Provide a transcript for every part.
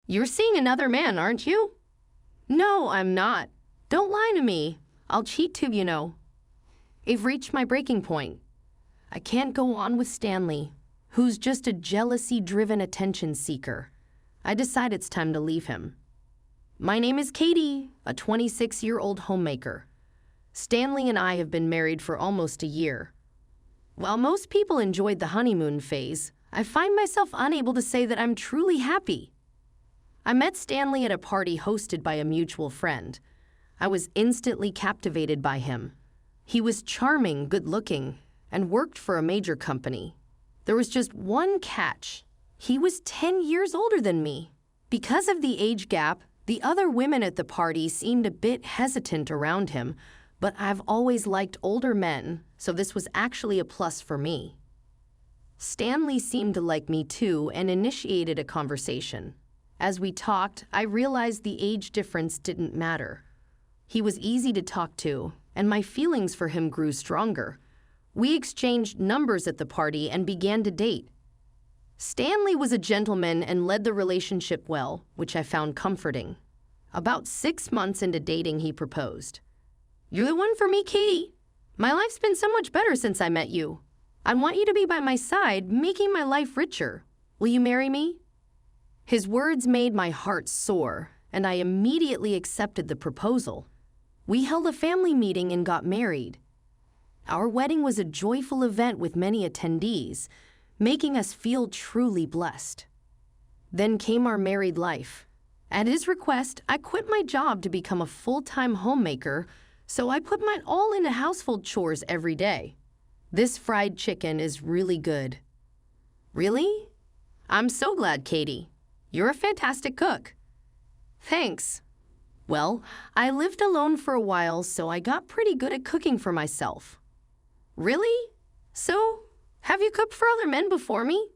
You're seeing another man, aren't you? No, I'm not. Don't lie to me. I'll cheat too, you know. I've reached my breaking point. I can't go on with Stanley, who's just a jealousy-driven attention seeker. I decide it's time to leave him. My name is Katie, a 26-year-old homemaker. Stanley and I have been married for almost a year. While most people enjoyed the honeymoon phase, I find myself unable to say that I'm truly happy. I met Stanley at a party hosted by a mutual friend. I was instantly captivated by him. He was charming, good-looking, and worked for a major company. There was just one catch. He was 10 years older than me. Because of the age gap, the other women at the party seemed a bit hesitant around him, but I've always liked older men, so this was actually a plus for me. Stanley seemed to like me too and initiated a conversation. As we talked, I realized the age difference didn't matter. He was easy to talk to, and my feelings for him grew stronger. We exchanged numbers at the party and began to date. Stanley was a gentleman and led the relationship well, which I found comforting. About 6 months into dating, he proposed. "You're the one for me, Katie. My life's been so much better since I met you. I want you to be by my side, making my life richer. Will you marry me?" His words made my heart soar, and I immediately accepted the proposal. We held a family meeting and got married. Our wedding was a joyful event with many attendees, making us feel truly blessed. Then came our married life. At his request, I quit my job to become a full-time homemaker, so I put mine all into household chores every day. This fried chicken is really good. Really? I'm so glad, Katie. You're a fantastic cook. Thanks. Well, I lived alone for a while, so I got pretty good at cooking for myself. Really? So, have you cooked for other men before me?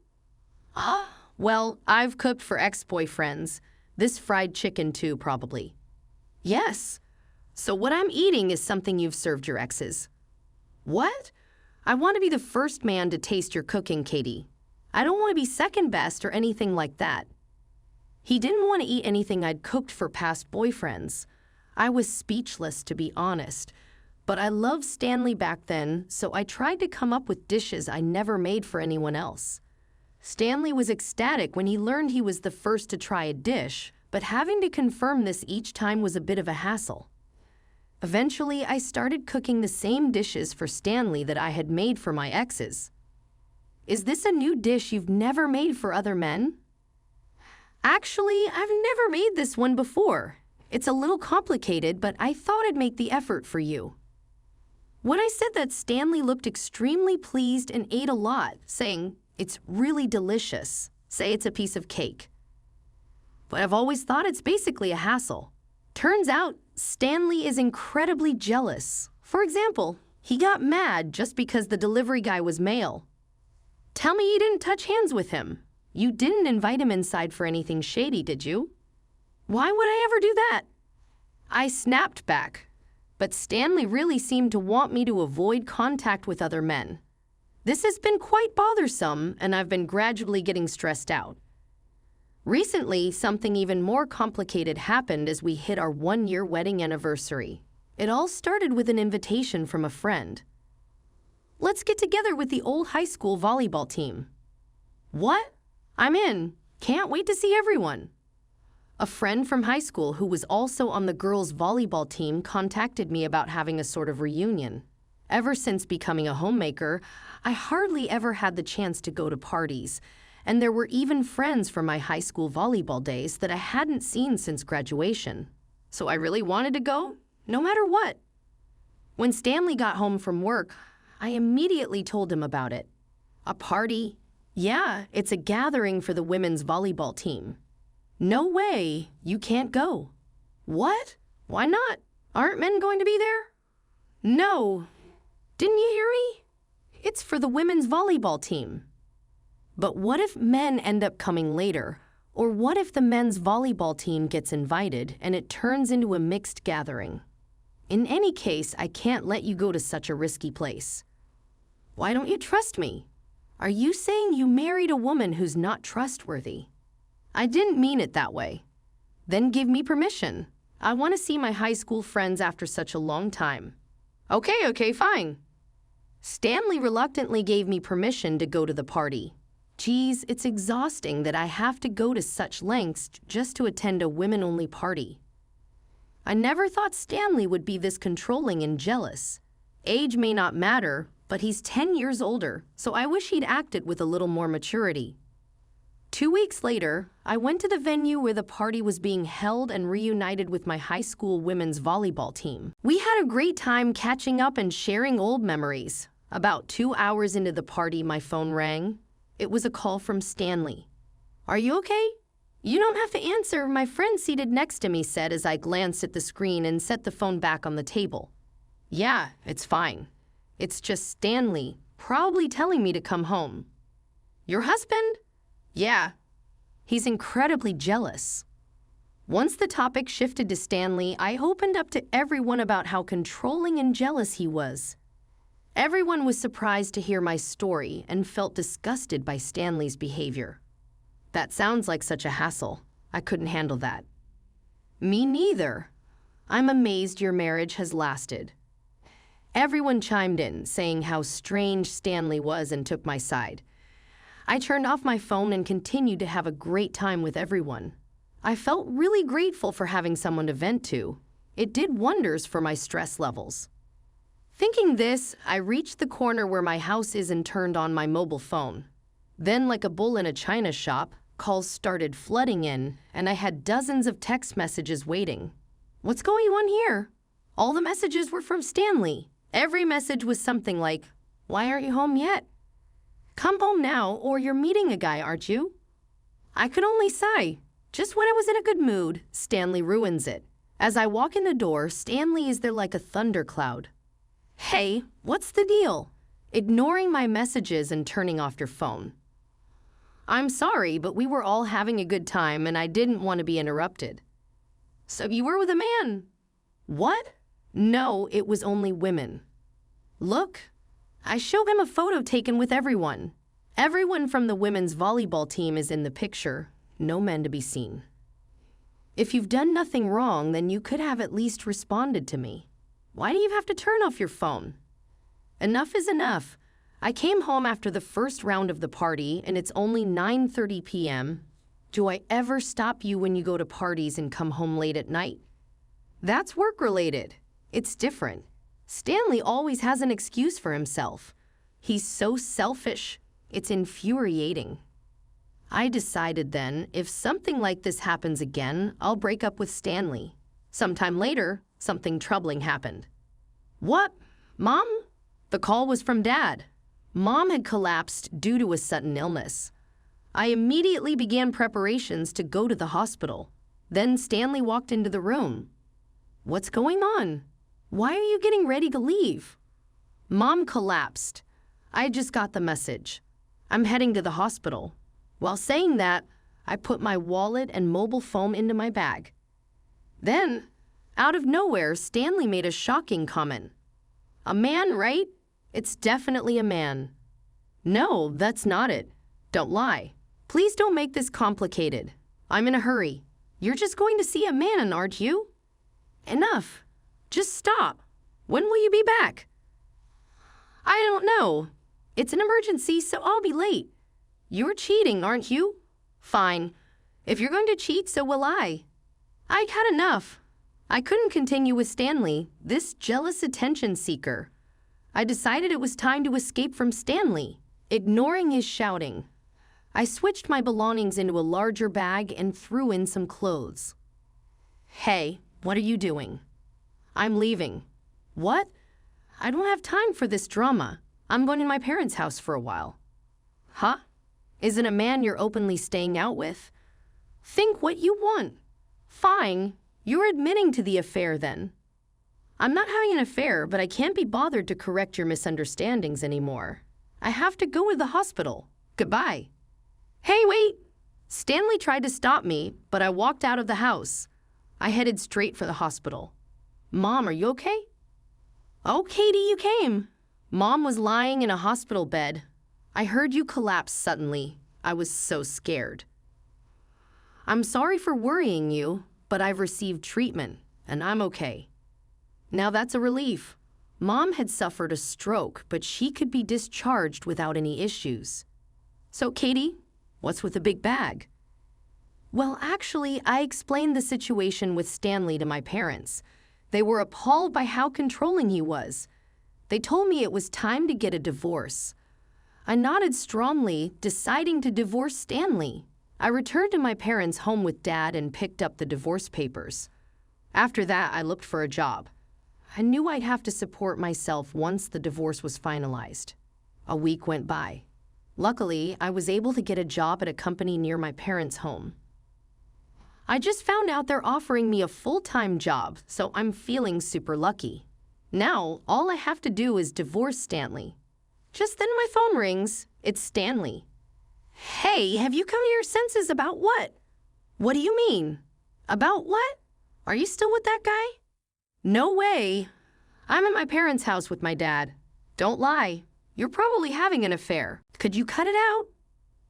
Well, I've cooked for ex-boyfriends. This fried chicken too, probably. Yes. So what I'm eating is something you've served your exes. What? I want to be the first man to taste your cooking, Katie. I don't want to be second best or anything like that. He didn't want to eat anything I'd cooked for past boyfriends. I was speechless, to be honest. But I loved Stanley back then, so I tried to come up with dishes I never made for anyone else. Stanley was ecstatic when he learned he was the first to try a dish, but having to confirm this each time was a bit of a hassle. Eventually, I started cooking the same dishes for Stanley that I had made for my exes. Is this a new dish you've never made for other men? Actually, I've never made this one before. It's a little complicated, but I thought I'd make the effort for you. When I said that, Stanley looked extremely pleased and ate a lot, saying, "It's really delicious. Say it's a piece of cake." But I've always thought it's basically a hassle. Turns out, Stanley is incredibly jealous. For example, he got mad just because the delivery guy was male. Tell me you didn't touch hands with him. You didn't invite him inside for anything shady, did you? Why would I ever do that? I snapped back, but Stanley really seemed to want me to avoid contact with other men. This has been quite bothersome, and I've been gradually getting stressed out. Recently, something even more complicated happened as we hit our 1-year wedding anniversary. It all started with an invitation from a friend. "Let's get together with the old high school volleyball team." What? I'm in. Can't wait to see everyone. A friend from high school who was also on the girls' volleyball team contacted me about having a sort of reunion. Ever since becoming a homemaker, I hardly ever had the chance to go to parties, and there were even friends from my high school volleyball days that I hadn't seen since graduation. So I really wanted to go, no matter what. When Stanley got home from work, I immediately told him about it. A party? Yeah, it's a gathering for the women's volleyball team. No way, you can't go. What? Why not? Aren't men going to be there? No. Didn't you hear me? It's for the women's volleyball team. But what if men end up coming later? Or what if the men's volleyball team gets invited and it turns into a mixed gathering? In any case, I can't let you go to such a risky place. Why don't you trust me? Are you saying you married a woman who's not trustworthy? I didn't mean it that way. Then give me permission. I want to see my high school friends after such a long time. Okay, fine. Stanley reluctantly gave me permission to go to the party. Geez, it's exhausting that I have to go to such lengths just to attend a women-only party. I never thought Stanley would be this controlling and jealous. Age may not matter, but he's 10 years older, so I wish he'd acted with a little more maturity. 2 weeks later, I went to the venue where the party was being held and reunited with my high school women's volleyball team. We had a great time catching up and sharing old memories. About 2 hours into the party, my phone rang. It was a call from Stanley. "Are you okay?" "You don't have to answer," my friend seated next to me said as I glanced at the screen and set the phone back on the table. "Yeah, it's fine. It's just Stanley, probably telling me to come home." "Your husband?" "Yeah. He's incredibly jealous." Once the topic shifted to Stanley, I opened up to everyone about how controlling and jealous he was. Everyone was surprised to hear my story and felt disgusted by Stanley's behavior. "That sounds like such a hassle. I couldn't handle that." "Me neither. I'm amazed your marriage has lasted." Everyone chimed in, saying how strange Stanley was and took my side. I turned off my phone and continued to have a great time with everyone. I felt really grateful for having someone to vent to. It did wonders for my stress levels. Thinking this, I reached the corner where my house is and turned on my mobile phone. Then, like a bull in a china shop, calls started flooding in, and I had dozens of text messages waiting. "What's going on here?" All the messages were from Stanley. Every message was something like, "Why aren't you home yet?" "Come home now, or you're meeting a guy, aren't you?" I could only sigh. Just when I was in a good mood, Stanley ruins it. As I walk in the door, Stanley is there like a thundercloud. "Hey, what's the deal?" Ignoring my messages and turning off your phone. "I'm sorry, but we were all having a good time and I didn't want to be interrupted." "So you were with a man?" "What?" "No, it was only women." "Look." I show him a photo taken with everyone. Everyone from the women's volleyball team is in the picture. No men to be seen. "If you've done nothing wrong, then you could have at least responded to me. Why do you have to turn off your phone?" Enough is enough. I came home after the first round of the party, and it's only 9:30 p.m. Do I ever stop you when you go to parties and come home late at night? That's work-related. It's different. Stanley always has an excuse for himself. He's so selfish. It's infuriating. I decided then, if something like this happens again, I'll break up with Stanley. Sometime later, something troubling happened. "What? Mom?" The call was from Dad. Mom had collapsed due to a sudden illness. I immediately began preparations to go to the hospital. Then Stanley walked into the room. "What's going on? Why are you getting ready to leave?" "Mom collapsed. I just got the message. I'm heading to the hospital." While saying that, I put my wallet and mobile phone into my bag. Then, out of nowhere, Stanley made a shocking comment. "A man, right? It's definitely a man." "No, that's not it. Don't lie. Please don't make this complicated. I'm in a hurry. You're just going to see a man, aren't you?" "Enough. Just stop. When will you be back?" "I don't know. It's an emergency, so I'll be late." "You're cheating, aren't you?" "Fine. If you're going to cheat, so will I." I'd had enough. I couldn't continue with Stanley, this jealous attention seeker. I decided it was time to escape from Stanley, ignoring his shouting. I switched my belongings into a larger bag and threw in some clothes. "Hey, what are you doing?" "I'm leaving." "What?" "I don't have time for this drama. I'm going to my parents' house for a while." "Huh? Is it a man you're openly staying out with?" "Think what you want." "Fine. You're admitting to the affair then." "I'm not having an affair, but I can't be bothered to correct your misunderstandings anymore. I have to go to the hospital. Goodbye." "Hey, wait!" Stanley tried to stop me, but I walked out of the house. I headed straight for the hospital. "Mom, are you okay?" "Oh, Katie, you came." Mom was lying in a hospital bed. "I heard you collapse suddenly. I was so scared." I'm sorry for worrying you, but I've received treatment, and I'm okay. Now that's a relief. Mom had suffered a stroke, but she could be discharged without any issues. So, Katie, what's with the big bag? Well, actually, I explained the situation with Stanley to my parents. They were appalled by how controlling he was. They told me it was time to get a divorce. I nodded strongly, deciding to divorce Stanley. I returned to my parents' home with Dad and picked up the divorce papers. After that, I looked for a job. I knew I'd have to support myself once the divorce was finalized. A week went by. Luckily, I was able to get a job at a company near my parents' home. I just found out they're offering me a full-time job, so I'm feeling super lucky. Now, all I have to do is divorce Stanley. Just then my phone rings. It's Stanley. Hey, have you come to your senses about what? What do you mean? About what? Are you still with that guy? No way. I'm at my parents' house with my dad. Don't lie. You're probably having an affair. Could you cut it out?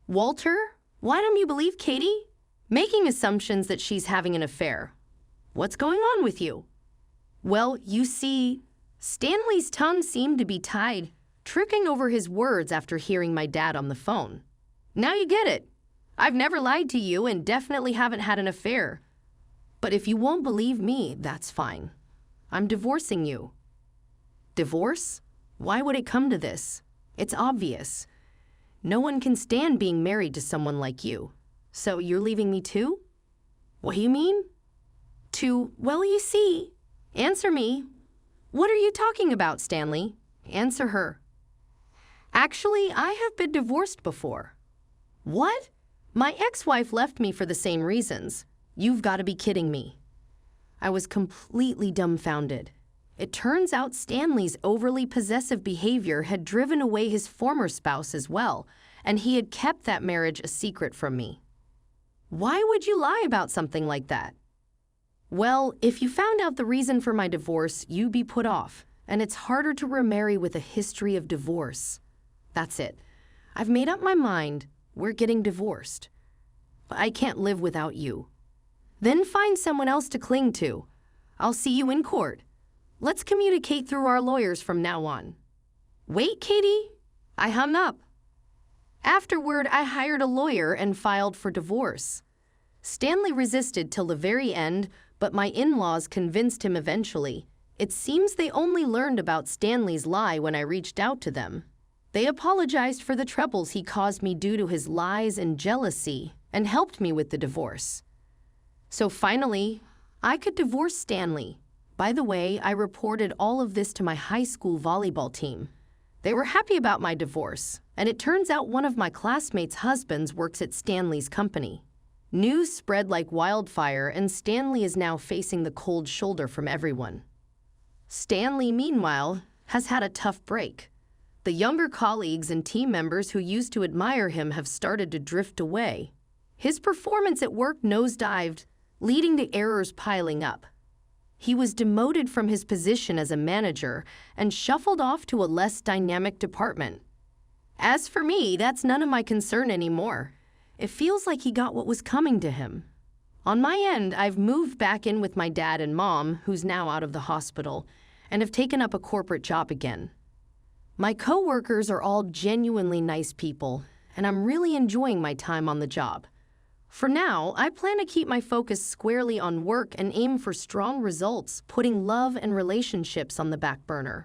Walter, why don't you believe Katie? Making assumptions that she's having an affair. What's going on with you? Well, you see, Stanley's tongue seemed to be tied, tripping over his words after hearing my dad on the phone. Now you get it. I've never lied to you and definitely haven't had an affair. But if you won't believe me, that's fine. I'm divorcing you. Divorce? Why would it come to this? It's obvious. No one can stand being married to someone like you. So you're leaving me too? What do you mean? Well, you see. Answer me. What are you talking about, Stanley? Answer her. Actually, I have been divorced before. What? My ex-wife left me for the same reasons. You've got to be kidding me. I was completely dumbfounded. It turns out Stanley's overly possessive behavior had driven away his former spouse as well, and he had kept that marriage a secret from me. Why would you lie about something like that? Well, if you found out the reason for my divorce, you'd be put off, and it's harder to remarry with a history of divorce. That's it. I've made up my mind. We're getting divorced. But I can't live without you. Then find someone else to cling to. I'll see you in court. Let's communicate through our lawyers from now on. Wait, Katie. I hung up. Afterward, I hired a lawyer and filed for divorce. Stanley resisted till the very end, but my in-laws convinced him eventually. It seems they only learned about Stanley's lie when I reached out to them. They apologized for the troubles he caused me due to his lies and jealousy and helped me with the divorce. So finally, I could divorce Stanley. By the way, I reported all of this to my high school volleyball team. They were happy about my divorce, and it turns out one of my classmates' husbands works at Stanley's company. News spread like wildfire, and Stanley is now facing the cold shoulder from everyone. Stanley, meanwhile, has had a tough break. The younger colleagues and team members who used to admire him have started to drift away. His performance at work nosedived, leading to errors piling up. He was demoted from his position as a manager and shuffled off to a less dynamic department. As for me, that's none of my concern anymore. It feels like he got what was coming to him. On my end, I've moved back in with my dad and mom, who's now out of the hospital, and have taken up a corporate job again. My coworkers are all genuinely nice people, and I'm really enjoying my time on the job. For now, I plan to keep my focus squarely on work and aim for strong results, putting love and relationships on the back burner.